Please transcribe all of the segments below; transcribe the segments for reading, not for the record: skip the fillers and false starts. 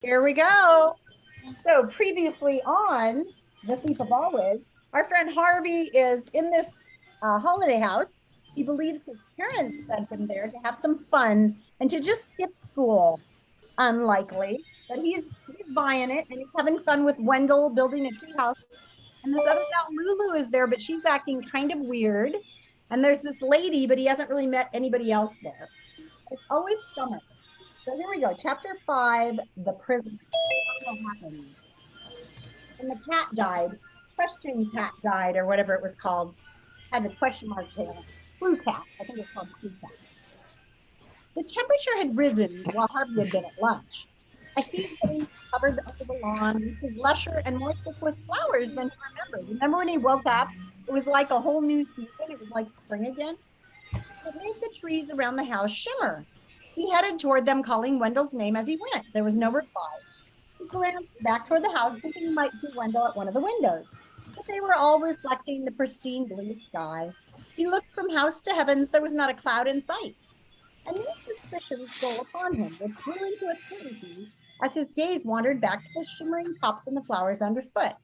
Here we go. So previously on The Thief of Always, our friend Harvey is in this holiday house. He believes his parents sent him there to have some fun and to just skip school. Unlikely, but he's buying it and he's having fun with Wendell building a treehouse. And this other gal, Lulu, is there, but she's acting kind of weird. And there's this lady, but he hasn't really met anybody else there. It's always summer. So here we go. Chapter 5, The Prison. What happened? And the cat died. Question cat died, or whatever it was called. Had a question mark tail. Blue cat. I think it's called blue cat. The temperature had risen while Harvey had been at lunch. A heat wave covered over the lawn, which was lusher and more thick with flowers than he remembered. Remember when he woke up? It was like a whole new season. It was like spring again. It made the trees around the house shimmer. He headed toward them, calling Wendell's name as he went. There was no reply. He glanced back toward the house, thinking he might see Wendell at one of the windows, but they were all reflecting the pristine blue sky. He looked from house to heavens. There was not a cloud in sight. A new suspicion stole upon him, which grew into a certainty as his gaze wandered back to the shimmering tops and the flowers underfoot.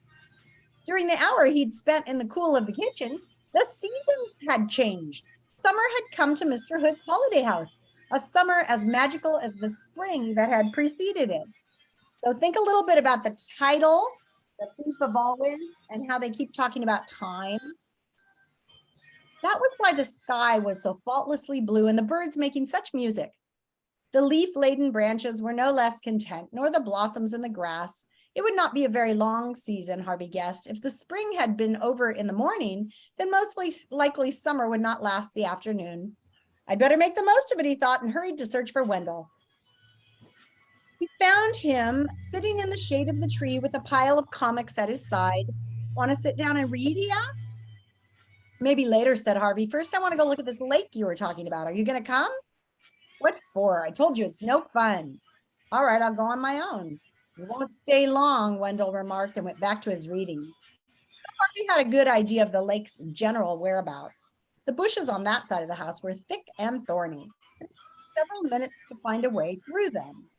During the hour he'd spent in the cool of the kitchen, the seasons had changed. Summer had come to Mr. Hood's holiday house, a summer as magical as the spring that had preceded it. So think a little bit about the title, The Thief of Always, and how they keep talking about time. That was why the sky was so faultlessly blue and the birds making such music. The leaf-laden branches were no less content, nor the blossoms in the grass. It would not be a very long season, Harvey guessed. If the spring had been over in the morning, then most likely summer would not last the afternoon. I'd better make the most of it, he thought, and hurried to search for Wendell. He found him sitting in the shade of the tree with a pile of comics at his side. Want to sit down and read? He asked. Maybe later, said Harvey. First, I want to go look at this lake you were talking about. Are you going to come? What for? I told you it's no fun. All right, I'll go on my own. You won't stay long, Wendell remarked and went back to his reading. Harvey had a good idea of the lake's general whereabouts. The bushes on that side of the house were thick and thorny. It took several minutes to find a way through them.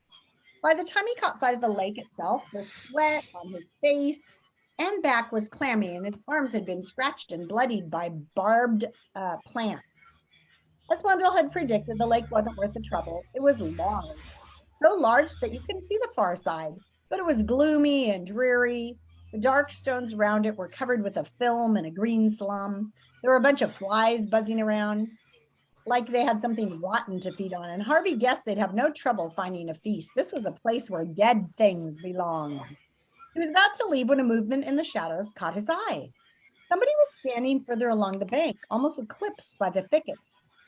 By the time he caught sight of the lake itself, the sweat on his face and back was clammy, and his arms had been scratched and bloodied by barbed plants. As Wendell had predicted, the lake wasn't worth the trouble. It was large, so large that you couldn't see the far side, but it was gloomy and dreary. The dark stones around it were covered with a film and a green slum. There were a bunch of flies buzzing around, like they had something rotten to feed on, and Harvey guessed they'd have no trouble finding a feast. This was a place where dead things belonged. He was about to leave when a movement in the shadows caught his eye. Somebody was standing further along the bank, almost eclipsed by the thicket.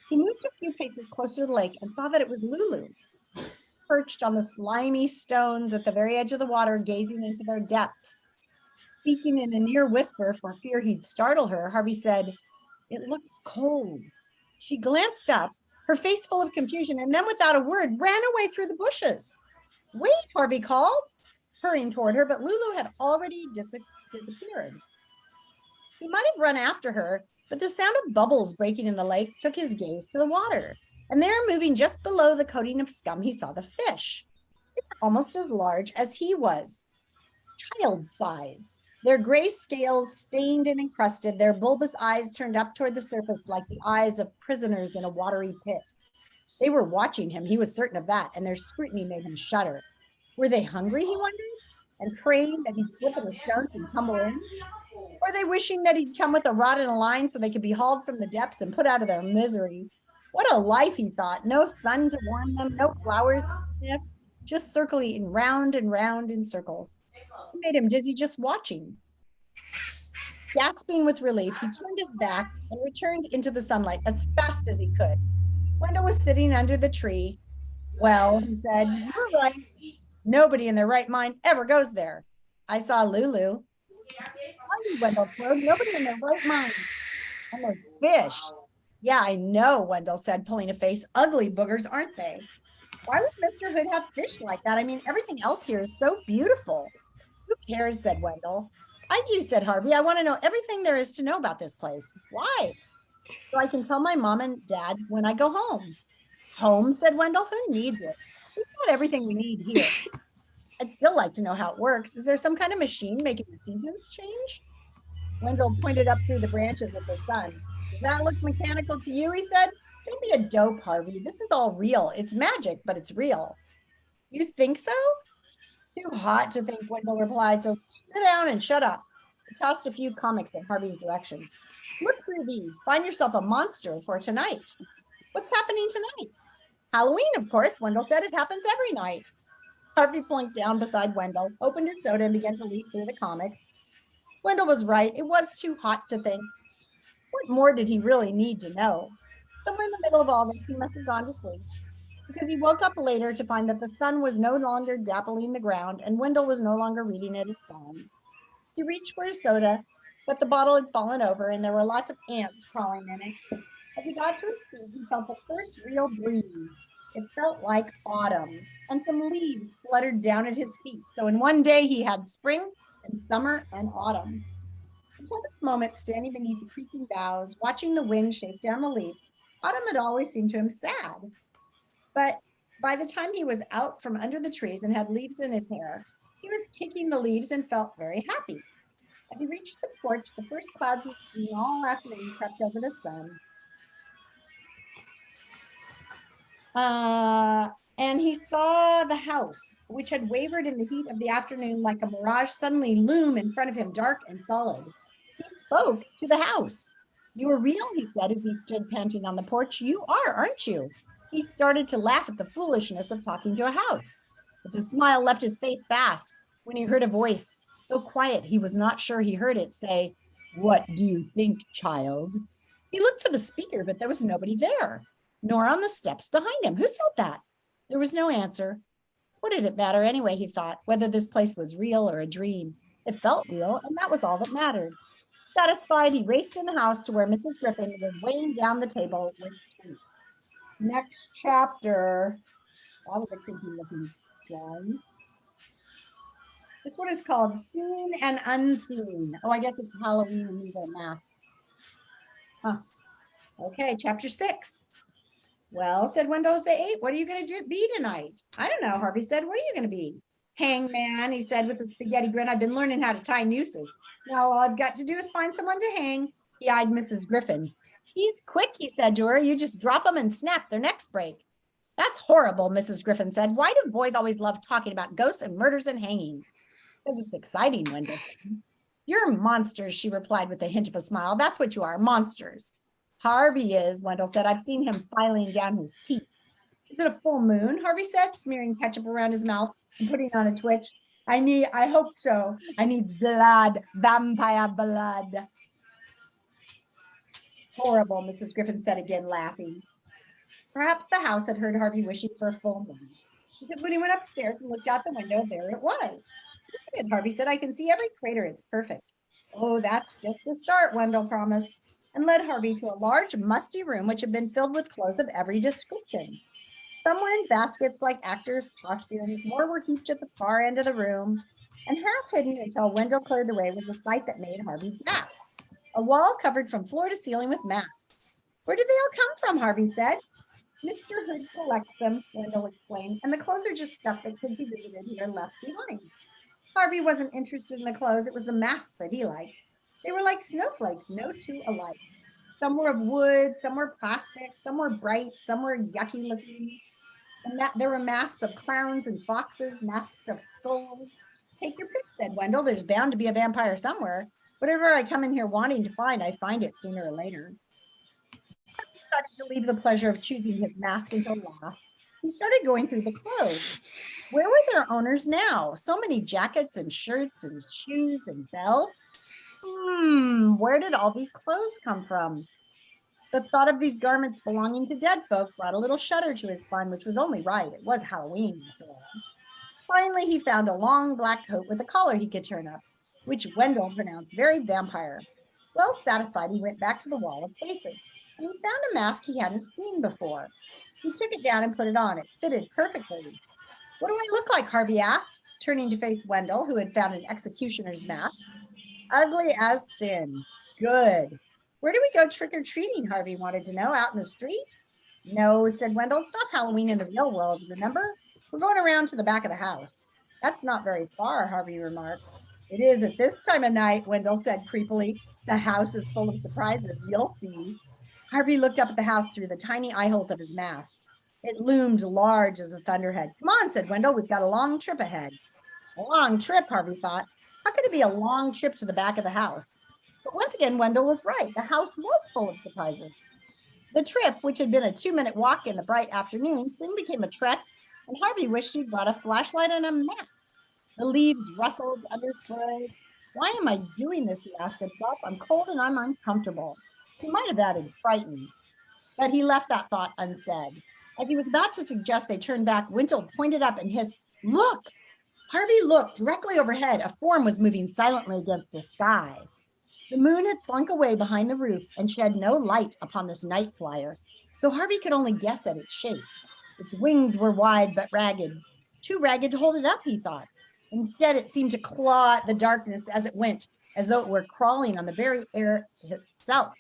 He moved a few paces closer to the lake and saw that it was Lulu, perched on the slimy stones at the very edge of the water, gazing into their depths. Speaking in a near whisper for fear he'd startle her, Harvey said, "It looks cold." She glanced up, her face full of confusion, and then without a word ran away through the bushes. "Wait," Harvey called, hurrying toward her, but Lulu had already disappeared. He might have run after her, but the sound of bubbles breaking in the lake took his gaze to the water. And there, moving just below the coating of scum, he saw the fish. They were almost as large as he was, child size. Their gray scales stained and encrusted, their bulbous eyes turned up toward the surface like the eyes of prisoners in a watery pit. They were watching him, he was certain of that, and their scrutiny made him shudder. Were they hungry, he wondered, and praying that he'd slip in the stones and tumble in? Or they wishing that he'd come with a rod and a line so they could be hauled from the depths and put out of their misery? What a life, he thought. No sun to warm them, no flowers to sniff, just circling round and round in circles. It made him dizzy just watching. Gasping with relief, he turned his back and returned into the sunlight as fast as he could. Wendell was sitting under the tree. "Well," he said, "you were right. Nobody in their right mind ever goes there. I saw Lulu." "Tell you, Wendell crowed, nobody in their right mind. And those fish." "Yeah, I know," Wendell said, pulling a face. "Ugly boogers, aren't they? Why would Mr. Hood have fish like that? I mean, everything else here is so beautiful." "Who cares?" said Wendell. "I do," said Harvey. "I want to know everything there is to know about this place." "Why?" "So I can tell my mom and dad when I go home." "Home?" said Wendell. "Who needs it? We've got everything we need here." I'd still like to know how it works. Is there some kind of machine making the seasons change? Wendell pointed up through the branches at the sun. Does that look mechanical to you? He said. Don't be a dope, Harvey. This is all real. It's magic, but it's real. You think so? It's too hot to think, Wendell replied. So sit down and shut up. He tossed a few comics in Harvey's direction. Look through these. Find yourself a monster for tonight. What's happening tonight? Halloween, of course, Wendell said. It happens every night. Harvey plunked down beside Wendell, opened his soda, and began to leaf through the comics. Wendell was right. It was too hot to think. What more did he really need to know? Somewhere in the middle of all this, he must have gone to sleep, because he woke up later to find that the sun was no longer dappling the ground and Wendell was no longer reading it as song. He reached for his soda, but the bottle had fallen over and there were lots of ants crawling in it. As he got to his feet, he felt the first real breeze. It felt like autumn, and some leaves fluttered down at his feet. So in one day, he had spring and summer and autumn. Until this moment, standing beneath the creaking boughs, watching the wind shake down the leaves, autumn had always seemed to him sad. But by the time he was out from under the trees and had leaves in his hair, he was kicking the leaves and felt very happy. As he reached the porch, the first clouds he'd seen all afternoon crept over the sun. And he saw the house, which had wavered in the heat of the afternoon like a mirage, suddenly loom in front of him, dark and solid. He spoke to the house. You are real, he said as he stood panting on the porch. You are, aren't you? He started to laugh at the foolishness of talking to a house. But the smile left his face fast when he heard a voice, so quiet he was not sure he heard it, say, What do you think, child? He looked for the speaker, but there was nobody there, nor on the steps behind him. Who said that? There was no answer. What did it matter anyway, he thought, whether this place was real or a dream? It felt real, and that was all that mattered. Satisfied, he raced in the house to where Mrs. Griffin was weighing down the table with treats. Next chapter. That was a creepy looking drawing. This one is called Seen and Unseen. Oh, I guess it's Halloween and these are masks. Huh. Okay, chapter 6. Well, said Wendell as they ate, what are you going to be tonight? I don't know, Harvey said. What are you going to be? Hangman, he said with a spaghetti grin. I've been learning how to tie nooses. Now all I've got to do is find someone to hang. He eyed Mrs. Griffin. He's quick, he said to her. You just drop them and snap, their necks break. That's horrible, Mrs. Griffin said. Why do boys always love talking about ghosts and murders and hangings? Because it's exciting, Wendell said. You're monsters, she replied with a hint of a smile. That's what you are, monsters. Harvey is, Wendell said. I've seen him filing down his teeth. Is it a full moon? Harvey said, smearing ketchup around his mouth and putting on a twitch. I hope so. I need blood, vampire blood. Horrible, Mrs. Griffin said again, laughing. Perhaps the house had heard Harvey wishing for a full moon, because when he went upstairs and looked out the window, there it was. Look at it, Harvey said. I can see every crater. It's perfect. Oh, that's just a start, Wendell promised, and led Harvey to a large, musty room which had been filled with clothes of every description. Some were in baskets like actors' costumes, more were heaped at the far end of the room, and half hidden until Wendell cleared the way was a sight that made Harvey gasp. A wall covered from floor to ceiling with masks. Where did they all come from? Harvey said. Mr. Hood collects them, Wendell explained, and the clothes are just stuff that kids who visited here left behind. Harvey wasn't interested in the clothes. It was the masks that he liked. They were like snowflakes, no two alike. Some were of wood, some were plastic, some were bright, some were yucky looking. And there were masks of clowns and foxes, masks of skulls. Take your pick, said Wendell. There's bound to be a vampire somewhere. Whatever I come in here wanting to find, I find it sooner or later. He started to leave the pleasure of choosing his mask until last. He started going through the clothes. Where were their owners now? So many jackets and shirts and shoes and belts. Where did all these clothes come from? The thought of these garments belonging to dead folk brought a little shudder to his spine, which was only right. It was Halloween, after all. Finally, he found a long black coat with a collar he could turn up, which Wendell pronounced very vampire. Well satisfied, he went back to the wall of faces, and he found a mask he hadn't seen before. He took it down and put it on. It fitted perfectly. What do I look like? Harvey asked, turning to face Wendell, who had found an executioner's mask. Ugly as sin. Good. Where do we go trick-or-treating? Harvey wanted to know. Out in the street? No, said Wendell. It's not Halloween in the real world, remember? We're going around to the back of the house. That's not very far, Harvey remarked. It is at this time of night, Wendell said creepily. The house is full of surprises. You'll see. Harvey looked up at the house through the tiny eye holes of his mask. It loomed large as a thunderhead. Come on, said Wendell. We've got a long trip ahead. A long trip, Harvey thought. How could it be a long trip to the back of the house? But once again, Wendell was right. The house was full of surprises. The trip, which had been a 2-minute walk in the bright afternoon, soon became a trek, and Harvey wished he'd brought a flashlight and a map. The leaves rustled underfoot. Why am I doing this? He asked himself. I'm cold and I'm uncomfortable. He might have added frightened, but he left that thought unsaid. As he was about to suggest they turn back, Wendell pointed up and hissed, "Look!" Harvey looked directly overhead. A form was moving silently against the sky. The moon had slunk away behind the roof and shed no light upon this night flyer, so Harvey could only guess at its shape. Its wings were wide but ragged, too ragged to hold it up, he thought. Instead, it seemed to claw at the darkness as it went, as though it were crawling on the very air itself.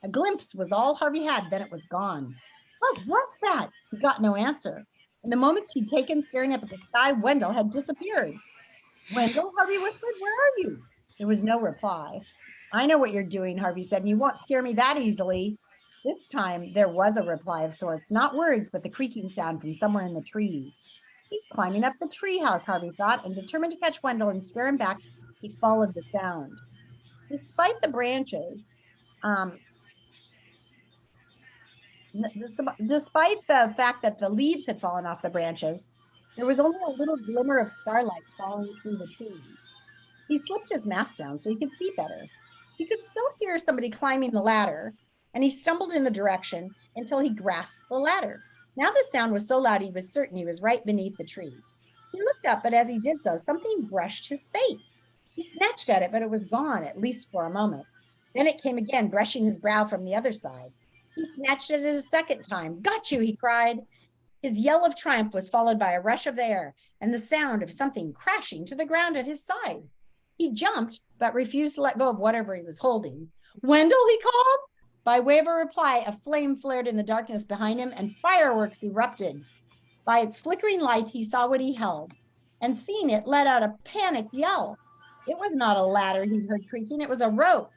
A glimpse was all Harvey had, then it was gone. What was that? He got no answer. In the moments he'd taken staring up at the sky, Wendell had disappeared. Wendell, Harvey whispered, where are you? There was no reply. I know what you're doing, Harvey said, and you won't scare me that easily. This time there was a reply of sorts, not words, but the creaking sound from somewhere in the trees. He's climbing up the treehouse, Harvey thought, and determined to catch Wendell and scare him back, he followed the sound. Despite the branches, despite the fact that the leaves had fallen off the branches, there was only a little glimmer of starlight falling through the trees. He slipped his mask down so he could see better. He could still hear somebody climbing the ladder, and he stumbled in the direction until he grasped the ladder. Now the sound was so loud he was certain he was right beneath the tree. He looked up, but as he did so, something brushed his face. He snatched at it, but it was gone, at least for a moment. Then it came again, brushing his brow from the other side. He snatched at it a second time. Got you, he cried. His yell of triumph was followed by a rush of air and the sound of something crashing to the ground at his side. He jumped, but refused to let go of whatever he was holding. Wendell, he called. By way of a reply, a flame flared in the darkness behind him, and fireworks erupted. By its flickering light, he saw what he held, and seeing it, let out a panicked yell. It was not a ladder he'd heard creaking. It was a rope.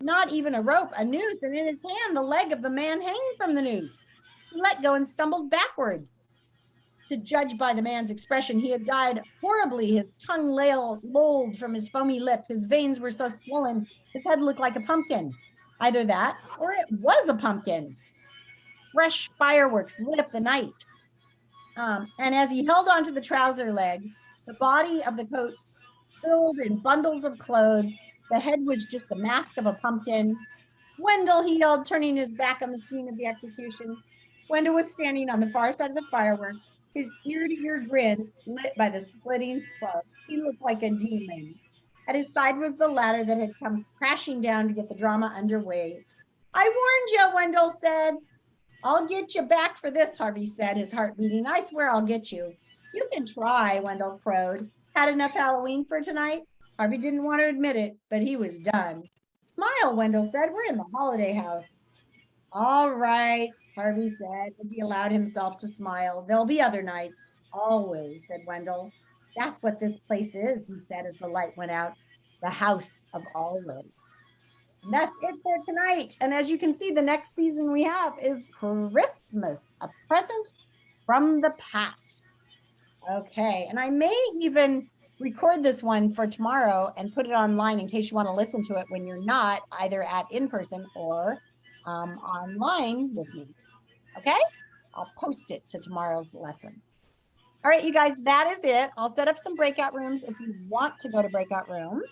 Not even a rope, a noose, and in his hand, the leg of the man hanging from the noose. He let go and stumbled backward. To judge by the man's expression, he had died horribly. His tongue lolled from his foamy lip. His veins were so swollen, his head looked like a pumpkin. Either that, or it was a pumpkin. Fresh fireworks lit up the night. And as he held onto the trouser leg, the body of the coat filled in bundles of clothes. The head was just a mask of a pumpkin. Wendell, he yelled, turning his back on the scene of the execution. Wendell was standing on the far side of the fireworks, his ear-to-ear grin lit by the splitting sparks. He looked like a demon. At his side was the ladder that had come crashing down to get the drama underway. I warned you, Wendell said. I'll get you back for this, Harvey said, his heart beating. I swear I'll get you. You can try, Wendell crowed. Had enough Halloween for tonight? Harvey didn't want to admit it, but he was done. Smile, Wendell said. We're in the holiday house. All right, Harvey said, as he allowed himself to smile. There'll be other nights. Always, said Wendell. That's what this place is, he said as the light went out. The house of always. And that's it for tonight. And as you can see, the next season we have is Christmas, a present from the past. Okay, and I may even record this one for tomorrow and put it online in case you want to listen to it when you're not either at in person or online with me. Okay, I'll post it to tomorrow's lesson. All right, you guys, that is it. I'll set up some breakout rooms if you want to go to breakout rooms.